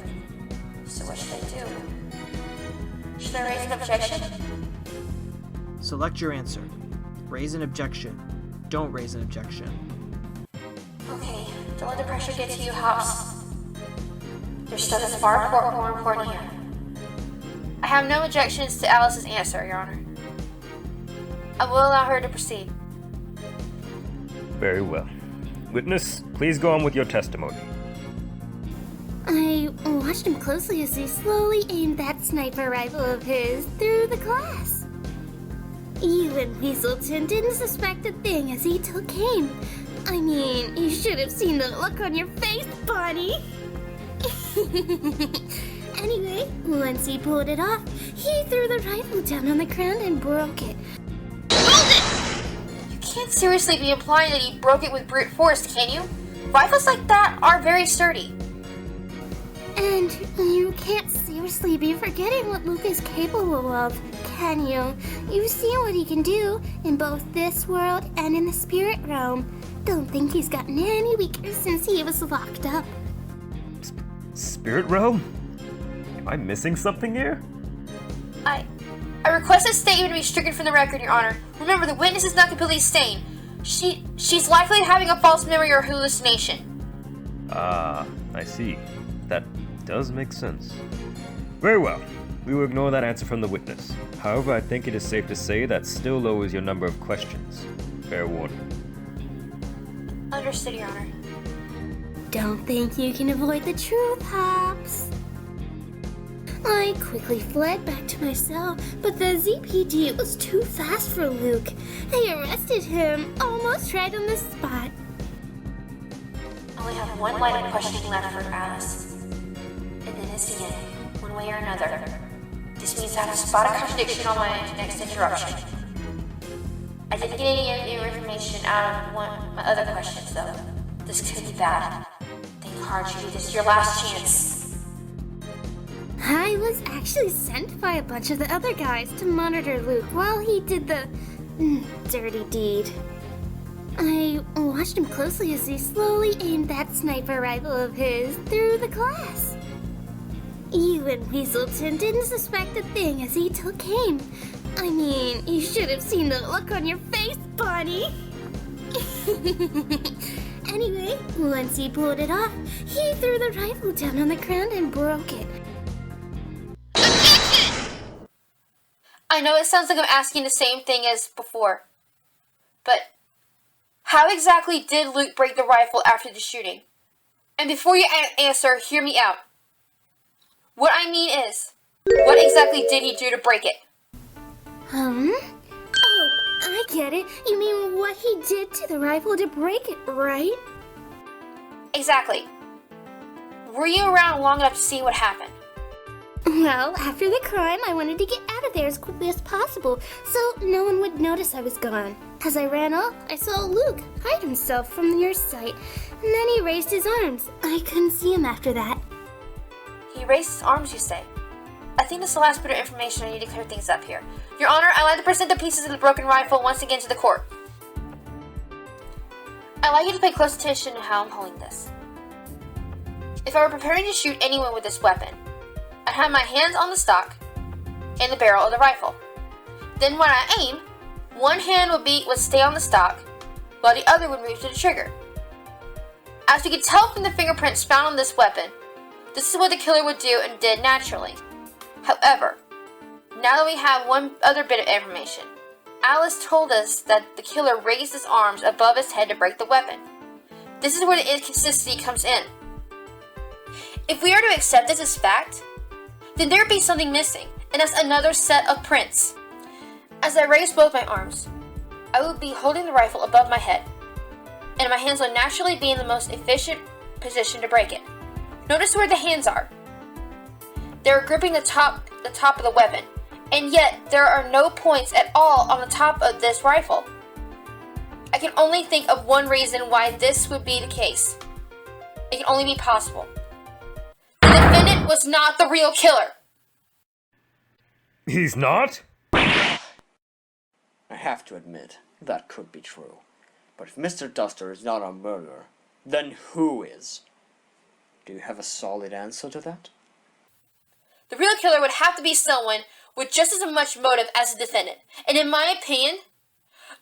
So what should I do? Should I raise an objection? Select your answer. Raise an objection. Don't raise an objection. Okay, don't let the pressure get to you, Hops. There's stuff that's far more important here. I have no objections to Alice's answer, Your Honor. I will allow her to proceed. Very well. Witness, please go on with your testimony. I watched him closely as he slowly aimed that sniper rifle of his through the glass. You and Weaselton didn't suspect a thing as he took aim. I mean, you should have seen the look on your face, Bonnie. Anyway, once he pulled it off, he threw the rifle down on the ground and broke it. Hold it! You can't seriously be implying that he broke it with brute force, can you? Rifles like that are very sturdy. And you can't seriously be forgetting what Luke is capable of, can you? You've seen what he can do in both this world and in the spirit realm. Don't think he's gotten any weaker since he was locked up. Spirit realm? Am I missing something here? I request this statement to be stricken from the record, Your Honor. Remember, the witness is not completely sane. She's likely having a false memory or hallucination. Ah, I see. That does make sense. Very well. We will ignore that answer from the witness. However, I think it is safe to say that still lowers your number of questions. Fair warning. Understood, Your Honor. Don't think you can avoid the truth, Hops. I quickly fled back to my cell, but the ZPD was too fast for Luke. They arrested him almost right on the spot. I only have one line of questioning left for Alice. And then it's the end, one way or another. This means I have to spot a contradiction on my next interruption. I didn't get any new information out of my other questions, though. This could be bad. Think hard, Judy. This is your last chance. I was actually sent by a bunch of the other guys to monitor Luke while he did the dirty deed. I watched him closely as he slowly aimed that sniper rifle of his through the glass. You and Weaselton didn't suspect a thing as he took aim. I mean, you should have seen the look on your face, Bonnie. Anyway, once he pulled it off, he threw the rifle down on the ground and broke it. I know it sounds like I'm asking the same thing as before, but how exactly did Luke break the rifle after the shooting? And before you answer, hear me out. What I mean is, what exactly did he do to break it? Oh, I get it. You mean what he did to the rifle to break it, right? Exactly. Were you around long enough to see what happened? Well, after the crime, I wanted to get out of there as quickly as possible, so no one would notice I was gone. As I ran off, I saw Luke hide himself from your sight, and then he raised his arms. I couldn't see him after that. He raised his arms, you say? I think that's the last bit of information I need to clear things up here. Your Honor, I'd like to present the pieces of the broken rifle once again to the court. I'd like you to pay close attention to how I'm holding this. If I were preparing to shoot anyone with this weapon, I'd have my hands on the stock and the barrel of the rifle. Then when I aim, one hand would stay on the stock, while the other would move to the trigger. As you can tell from the fingerprints found on this weapon, this is what the killer would do and did naturally. However, now that we have one other bit of information, Alice told us that the killer raised his arms above his head to break the weapon. This is where the inconsistency comes in. If we are to accept this as fact, then there would be something missing, and that's another set of prints. As I raised both my arms, I would be holding the rifle above my head, and my hands would naturally be in the most efficient position to break it. Notice where the hands are. They're gripping the top of the weapon, and yet there are no points at all on the top of this rifle. I can only think of one reason why this would be the case. It can only be possible. The defendant was not the real killer. He's not? I have to admit, that could be true. But if Mr. Duster is not a murderer, then who is? Do you have a solid answer to that? The real killer would have to be someone with just as much motive as the defendant. And in my opinion,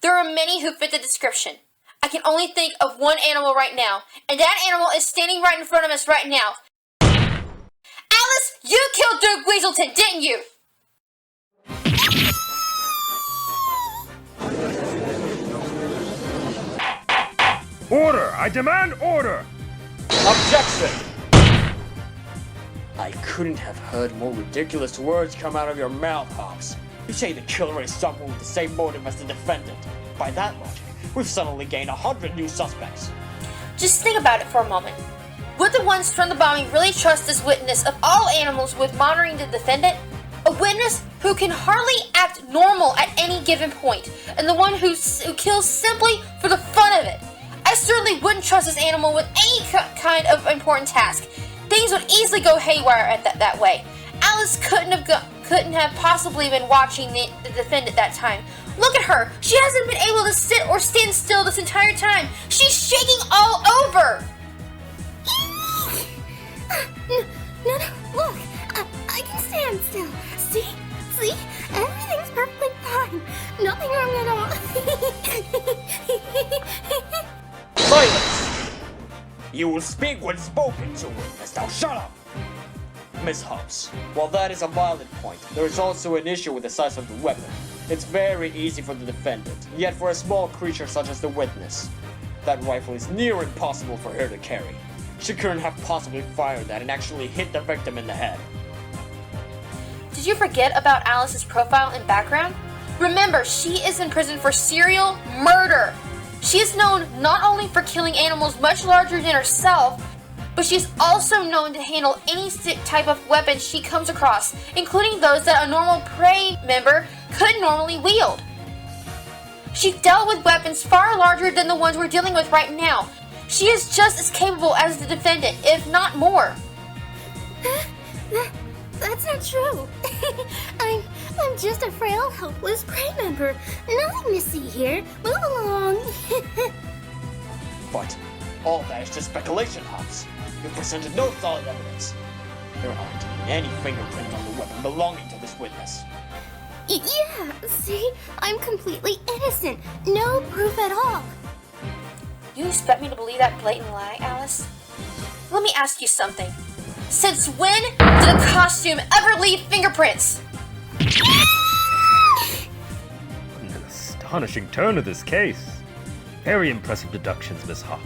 there are many who fit the description. I can only think of one animal right now, and that animal is standing right in front of us right now. Alice, you killed Duke Weaselton, didn't you? Order! I demand order! Objection! I couldn't have heard more ridiculous words come out of your mouth, Hobbs. You say the killer is someone with the same motive as the defendant. By that logic, we've suddenly gained 100 new suspects. Just think about it for a moment. Would the ones from the bombing really trust this witness of all animals with monitoring the defendant? A witness who can hardly act normal at any given point, and the one who kills simply for the fun of it. I certainly wouldn't trust this animal with any kind of important task. Things would easily go haywire that way. Alice couldn't have possibly been watching the defendant that time. Look at her. She hasn't been able to sit or stand still this entire time. She's shaking all over. No, look. I can stand still. See? Everything's perfectly fine. Nothing wrong at all. Silence! You will speak when spoken to, witness. Now shut up! Miss Hobbs, while that is a valid point, there is also an issue with the size of the weapon. It's very easy for the defendant, yet for a small creature such as the witness, that rifle is near impossible for her to carry. She couldn't have possibly fired that and actually hit the victim in the head. Did you forget about Alice's profile and background? Remember, she is in prison for serial murder. She is known not only for killing animals much larger than herself, but she's also known to handle any type of weapon she comes across, including those that a normal prey member could normally wield. She dealt with weapons far larger than the ones we're dealing with right now. She is just as capable as the defendant, if not more. That's not true. I'm just a frail, helpless prey member. Nothing to see here. Move along. But all that is just speculation, Hobbs. You presented no solid evidence. There aren't any fingerprints on the weapon belonging to this witness. Yeah, see? I'm completely innocent. No proof at all. You expect me to believe that blatant lie, Alice? Let me ask you something. Since when did a costume ever leave fingerprints? An astonishing turn of this case. Very impressive deductions, Miss Hobbs.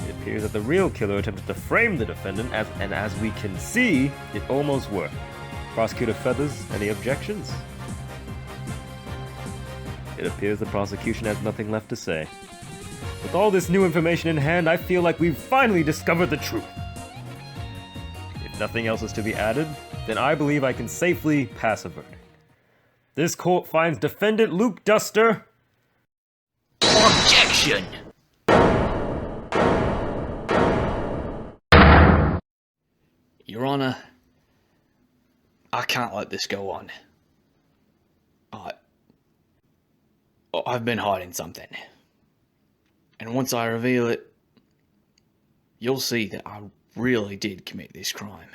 It appears that the real killer attempted to frame the defendant, and as we can see, it almost worked. Prosecutor Feathers, any objections? It appears the prosecution has nothing left to say. With all this new information in hand, I feel like we've finally discovered the truth. If nothing else is to be added, then I believe I can safely pass a verdict. This court finds defendant Luke Duster... Objection! Your Honor, I can't let this go on. I've been hiding something. And once I reveal it, you'll see that I really did commit this crime.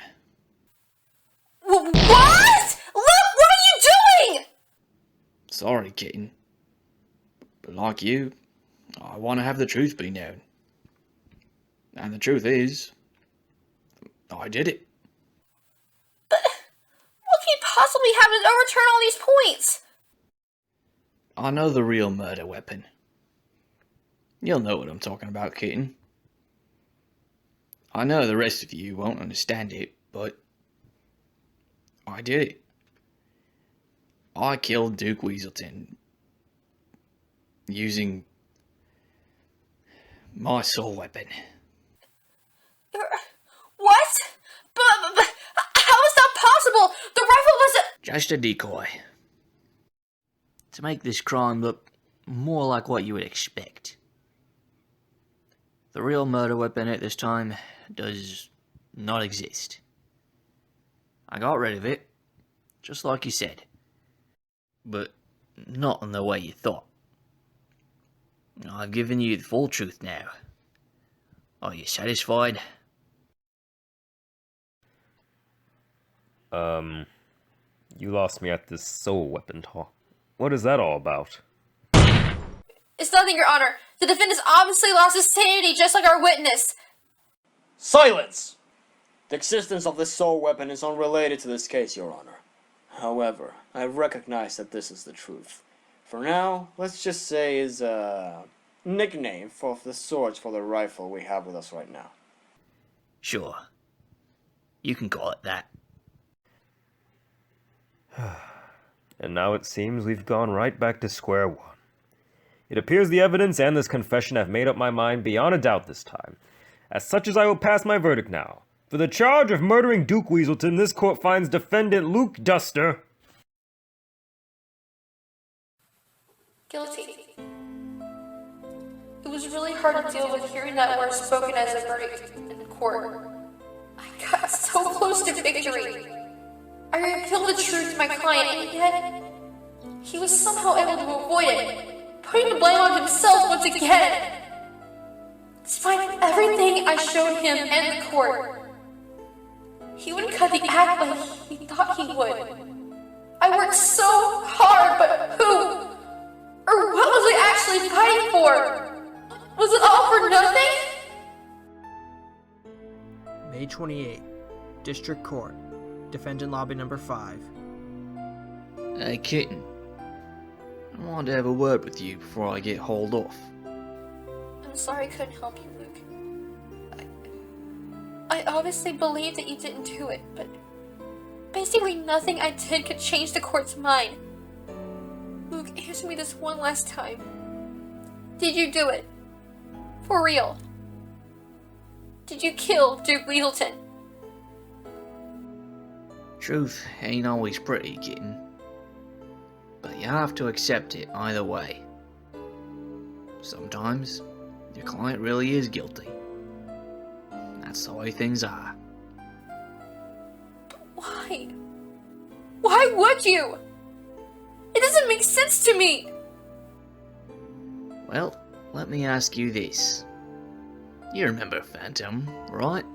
What? Luke, what are you doing? Sorry, kitten. But like you, I want to have the truth be known. And the truth is, I did it. But what can you possibly have to overturn all these points? I know the real murder weapon. You'll know what I'm talking about, kitten. I know the rest of you won't understand it, but I did it. I killed Duke Weaselton using my soul weapon. What? But how is that possible? The rifle wasn't... Just a decoy. To make this crime look more like what you would expect. The real murder weapon at this time does not exist. I got rid of it, just like you said. But not in the way you thought. I've given you the full truth now. Are you satisfied? You lost me at this soul weapon talk. What is that all about? It's nothing, Your Honor. The defendant's obviously lost his sanity, just like our witness. Silence! The existence of this soul weapon is unrelated to this case, Your Honor. However, I recognize that this is the truth. For now, let's just say is a nickname for the swords for the rifle we have with us right now. Sure. You can call it that. And now it seems we've gone right back to square one. It appears the evidence and this confession have made up my mind beyond a doubt this time. As such as I will pass my verdict now. For the charge of murdering Duke Weaselton, this court finds defendant Luke Duster... Guilty. It was really hard to deal with hearing that word spoken as a verdict in court. I got so close to victory. I revealed the truth to my client, and yet he was somehow able to avoid it, putting the blame on himself once again. Despite everything I showed him and the court, he wouldn't cut the act like he thought he would. I worked so hard, but who? Or what was I actually fighting for? Was it all for nothing? May 28, District Court, Defendant Lobby Number 5. Hey, kitten. I wanted to have a word with you before I get hauled off. I'm sorry I couldn't help you, Luke. I obviously believe that you didn't do it, but basically nothing I did could change the court's mind. Luke, answer me this one last time. Did you do it? For real? Did you kill Duke Weaselton? Truth ain't always pretty, kitten. But you have to accept it either way. Sometimes, your client really is guilty. That's the way things are. But why? Why would you? It doesn't make sense to me! Well, let me ask you this. You remember Phantom, right?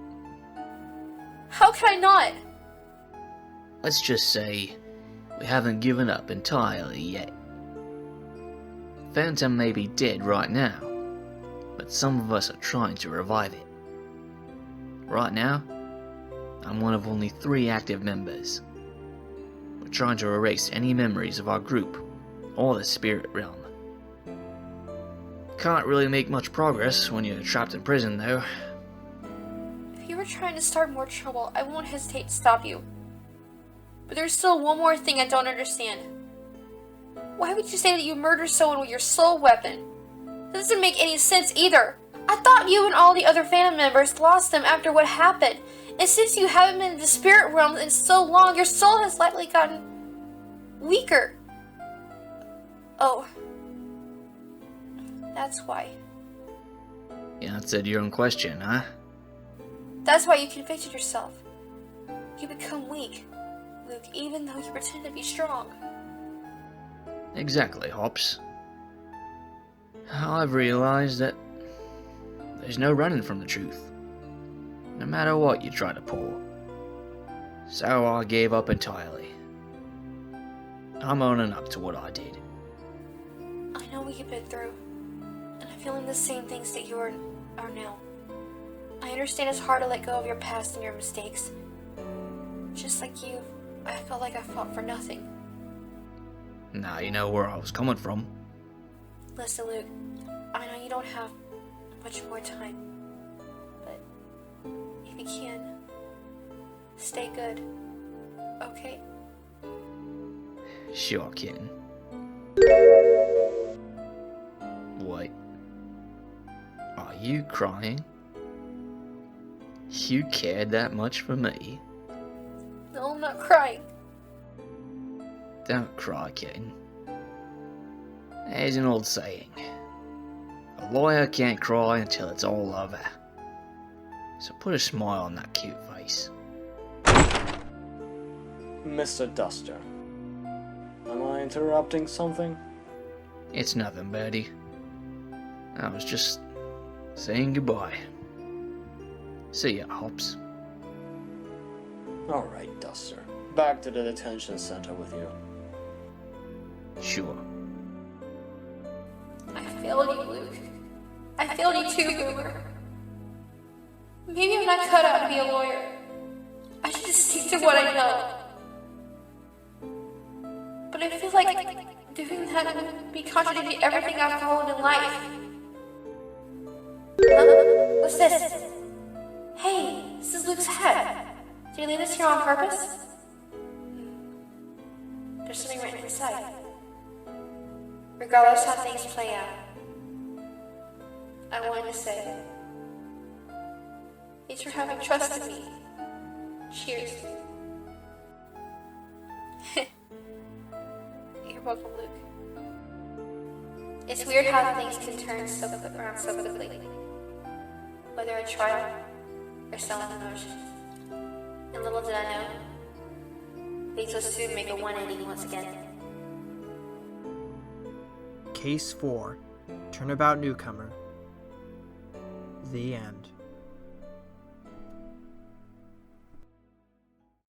How can I not? Let's just say we haven't given up entirely yet. Phantom may be dead right now, but some of us are trying to revive it. Right now, I'm one of only 3 active members. We're trying to erase any memories of our group, or the spirit realm. Can't really make much progress when you're trapped in prison, though. If you were trying to start more trouble, I won't hesitate to stop you. But there's still one more thing I don't understand. Why would you say that you murdered someone with your soul weapon? That doesn't make any sense either. I thought you and all the other Phantom members lost them after what happened. And since you haven't been in the spirit realm in so long, your soul has likely gotten weaker. Oh. That's why. You answered your own question, huh? That's why you convicted yourself. You become weak, Luke, even though you pretend to be strong. Exactly, Hops. I've realized that there's no running from the truth, no matter what you try to pull. So I gave up entirely. I'm owning up to what I did. I know what you've been through, and I'm feeling the same things that you are now. I understand it's hard to let go of your past and your mistakes. Just like you, I felt like I fought for nothing. Now you know where I was coming from. Listen, Luke, I know you don't have much more time, but if you can, stay good, okay? Sure, kitten. Wait. Are you crying? You cared that much for me? No, I'm not crying. Don't cry, kitten. There's an old saying. A lawyer can't cry until it's all over. So put a smile on that cute face. Mr. Duster, am I interrupting something? It's nothing, Birdie. I was just saying goodbye. See ya, Hops. Alright, Duster. Back to the detention center with you. Sure. I failed you, Luke. I failed you too, Boomer. Maybe I'm not cut out to be a lawyer. I should just stick to what I know. But I feel like doing that would be contradicting everything I've followed in life. Huh? What's this? Hey, this is Luke's hat. Did you leave this here on purpose? There's something written inside. Regardless how things play out, I wanted to say, thanks for having trust in me. Cheers. You're welcome, Luke. It's weird how things can turn around so quickly. Whether a trial or selling emotions. And little did I know, things will soon make a 180 once again. Case 4, Turnabout Newcomer. The end.